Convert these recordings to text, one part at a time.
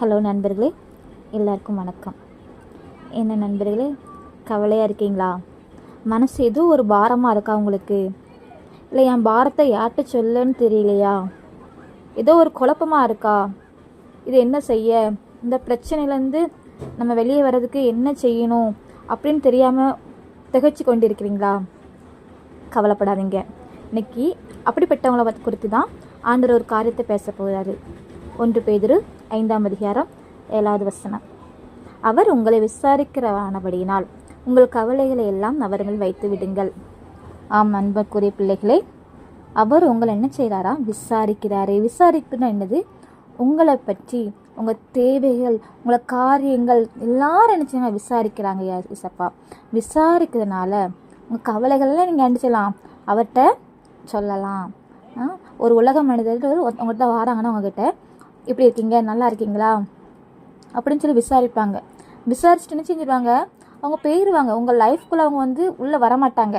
Hello நண்பர்களே, எல்லாருக்கும் வணக்கம். என்ன நண்பர்களே, கவலையாக இருக்கீங்களா? மனசு ஏதோ ஒரு பாரமாக இருக்கா உங்களுக்கு? இல்லை என் பாரத்தை யார்கிட்ட சொல்லுன்னு தெரியலையா? ஏதோ ஒரு குழப்பமாக இருக்கா? இது என்ன செய்ய, இந்த பிரச்சனையிலேருந்து நம்ம வெளியே வர்றதுக்கு என்ன செய்யணும் அப்படின்னு தெரியாமல் திகைச்சு கொண்டு இருக்கிறீங்களா? கவலைப்படாதீங்க. இன்னைக்கு அப்படிப்பட்டவங்கள குறித்து தான் ஆண்டவர் ஒரு காரியத்தை பேச போகிறாரு. 1 பேதுரு 5ஆம் அதிகாரம் 7வது வசனம். அவர் உங்களை விசாரிக்கிறவானபடியினால் உங்கள் கவலைகளை எல்லாம் அவர் மேல் வைத்து விடுங்கள். ஆம் அன்புக்குரிய பிள்ளைகளே, அவர் உங்களை என்ன செய்கிறாரா? விசாரிக்கிறாரு. விசாரிப்புன்னா என்னது? உங்களை பற்றி, உங்கள் தேவைகள், உங்களை காரியங்கள் எல்லாரும் என்ன செய்யணும்? விசாரிக்கிறாங்க. இசப்பா விசாரிக்கிறதுனால உங்கள் கவலைகள்லாம் நீங்கள் என்ன செய்யலாம்? அவர்கிட்ட சொல்லலாம். ஒரு உலக மனிதர்கள் உங்கள்கிட்ட வராங்கன்னா உங்ககிட்ட எப்படி இருக்கீங்க, நல்லா இருக்கீங்களா அப்படின்னு சொல்லி விசாரிப்பாங்க. விசாரிச்சுட்டு என்ன செஞ்சிருவாங்க? அவங்க போயிடுவாங்க. உங்கள் லைஃப்குள்ளே அவங்க உள்ளே வரமாட்டாங்க.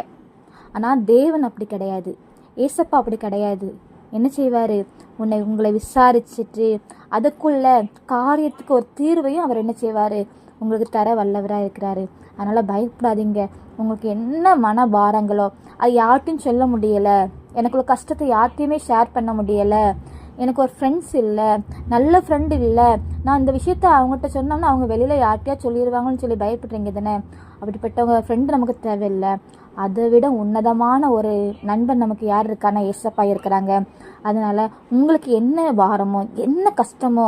ஆனால் தேவன் அப்படி கிடையாது. ஏசப்பா அப்படி கிடையாது. என்ன செய்வார்? உங்களை விசாரிச்சுட்டு அதுக்குள்ள காரியத்துக்கு ஒரு தீர்வையும் அவர் என்ன செய்வார்? உங்களுக்கு தர வல்லவராக இருக்கிறாரு. அதனால் பயப்படாதீங்க. உங்களுக்கு என்ன மன பாரங்களோ அது யார்ட்டையும் சொல்ல முடியலை, எனக்குள்ள கஷ்டத்தை யார்ட்டையுமே ஷேர் பண்ண முடியலை, எனக்கு ஒரு ஃப்ரெண்ட்ஸ் இல்லை, நல்ல ஃப்ரெண்டு இல்லை, நான் இந்த விஷயத்த அவங்ககிட்ட சொன்னோம்னா அவங்க வெளியில் யார்கிட்டயா சொல்லிடுவாங்கன்னு சொல்லி பயப்படுறீங்க தானே? அப்படிப்பட்டவங்க ஃப்ரெண்டு நமக்கு தேவையில்லை. அதை விட உன்னதமான ஒரு நண்பன் நமக்கு யார் இருக்கானா? ஏசப்பா இருக்கிறாங்க. அதனால் உங்களுக்கு என்ன பாரமோ, என்ன கஷ்டமோ,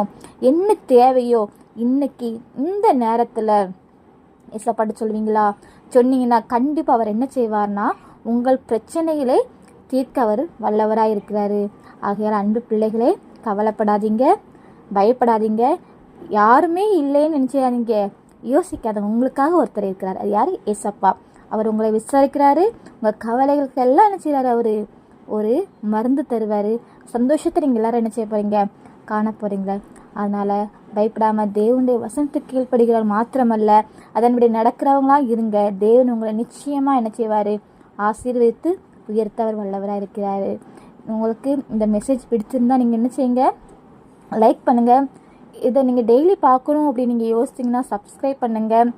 என்ன தேவையோ இன்னைக்கு இந்த நேரத்தில் ஏசப்பாட்டு சொல்வீங்களா? சொன்னீங்கன்னா கண்டிப்பாக அவர் என்ன செய்வார்னா உங்கள் பிரச்சனைகளை தீர்க்க அவர் வல்லவராக இருக்கிறாரு. ஆகையால் அன்பு பிள்ளைகளே, கவலைப்படாதீங்க, பயப்படாதீங்க. யாருமே இல்லைன்னு நினச்சாதீங்க, யோசிக்காத. உங்களுக்காக ஒருத்தர் இருக்கிறார். அது யார்? ஏசப்பா. அவர் உங்களை விசாரிக்கிறாரு. உங்கள் கவலைகளுக்கு எல்லாம் என்ன செய்கிறாரு? அவர் ஒரு மருந்து தருவார். சந்தோஷத்தை நீங்கள் எல்லோரும் என்ன செய்ய போகிறீங்க? காண போகிறீங்க. அதனால் பயப்படாமல் தேவனுடைய வசனத்துக்கு கீழ்ப்படுகிறார் மாத்திரமல்ல, அதன்படி நடக்கிறவங்களாம் இருங்க. தேவன் உங்களை நிச்சயமாக என்ன செய்வார்? ஆசீர்வதித்து உயர்த்தவர் வல்லவராக இருக்கிறாரு. உங்களுக்கு இந்த மெசேஜ் பிடிச்சிருந்தா நீங்கள் என்ன செய்யுங்க? லைக் பண்ணுங்கள். இதை நீங்கள் டெய்லி பார்க்கணும் அப்படின்னு நீங்கள் யோசிச்சிங்கன்னா சப்ஸ்கிரைப் பண்ணுங்கள்.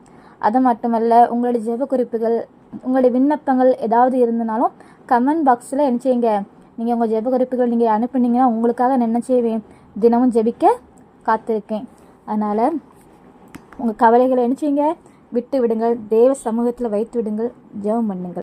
அது மட்டுமல்ல, உங்களுடைய ஜெப குறிப்புகள், உங்களுடைய விண்ணப்பங்கள் ஏதாவது இருந்தனாலும் கமெண்ட் பாக்ஸில் என்ன செய்யுங்க? நீங்கள் உங்கள் ஜெப குறிப்புகள் நீங்கள் அனுப்புனீங்கன்னா உங்களுக்காக நான் என்ன செய்வேன்? தினமும் ஜெபிக்க காத்திருக்கேன். அதனால் உங்கள் கவலைகளை என்ன செய்யுங்க? விட்டு விடுங்கள். தேவ சமூகத்தில் வைத்து விடுங்கள். ஜெபம் பண்ணுங்கள்.